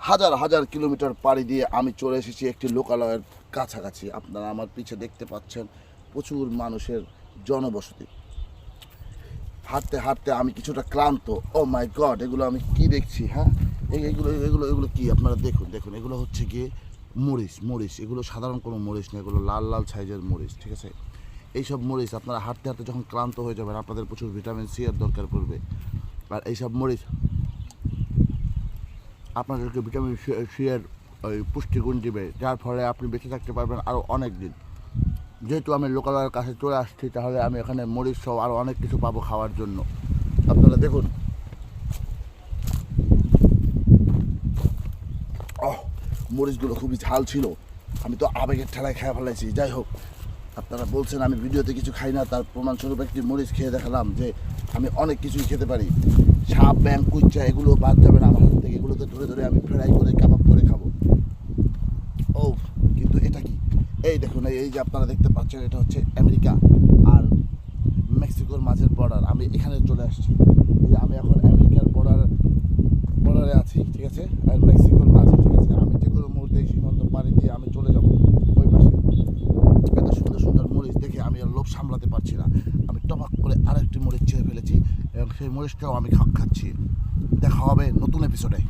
হাজার হাজার কিলোমিটার পাড়ি দিয়ে আমি চলে এসেছি একটি লোকালয়ের কাছাকাছি। আপনারা আমার পিছে দেখতে পাচ্ছেন প্রচুর মানুষের জনবসতি। হাঁটতে হাঁটতে আমি কিছুটা ক্লান্ত। ও মাই গড, এগুলো আমি কি দেখছি? হ্যাঁ, এগুলো এগুলো এগুলো কি? আপনারা দেখুন দেখুন, এগুলো হচ্ছে গিয়ে মরিচ। মরিচ এগুলো সাধারণ কোনো মরিচ না, এগুলো লাল লাল সাইজের মরিচ, ঠিক আছে? এইসব মরিচ আপনারা হাঁটতে হাঁটতে যখন ক্লান্ত হয়ে যাবেন, আপনাদের প্রচুর ভিটামিন সি এর দরকার পড়বে। আর এইসব মরিচ আপনাদেরকে ভিটামিন সি এর ওই পুষ্টিগুণ দিবে, যার ফলে আপনি বেঁচে থাকতে পারবেন আরও অনেক দিন। যেহেতু আমি লোকালয়ের কাছে চলে আসছি, তাহলে আমি এখানে মরিচ সহ আরও অনেক কিছু পাবো খাওয়ার জন্য। আপনারা দেখুন, মরিচগুলো খুবই ঝাল ছিল। আমি তো আবেগের ঠেলায় খেয়ে ফেলাইছি। যাই হোক, আপনারা বলছেন আমি ভিডিওতে কিছু খাই না, তার প্রমাণস্বরূপ একটি মরিচ খেয়ে দেখালাম যে আমি অনেক কিছুই খেতে পারি। সাপ, ব্যাং, কুচ্চা এগুলো বাদ যাবে না আমার হাত থেকে। এগুলোকে ধরে ধরে আমি ফ্রাই করে কাবাব করে খাবো। ও, কিন্তু এটা কি? এই দেখুন, এই যে আপনারা দেখতে পাচ্ছেন, এটা হচ্ছে আমেরিকা আর মেক্সিকোর মাঝের বর্ডার। আমি এখানে চলে আসছি। এই যে আমি এখন আমেরিকার বর্ডারে আছি, ঠিক আছে, আর মেক্সিকোর মাঝে, ঠিক আছে। আমি যে কোনো মুহূর্তে এই সীমান্ত পাড়ি দিয়ে আমি চলে যাব ওই পাশে। এত সুন্দর সুন্দর মরিচ দেখে আমি আর লোভ সামলাতে পারছি না। আমি টপাক করে আরেকটি মরিচ ছেড়ে ফেলেছি এবং সেই মরিচটাও আমি খাচ্ছি। দেখা হবে নতুন এপিসোডে।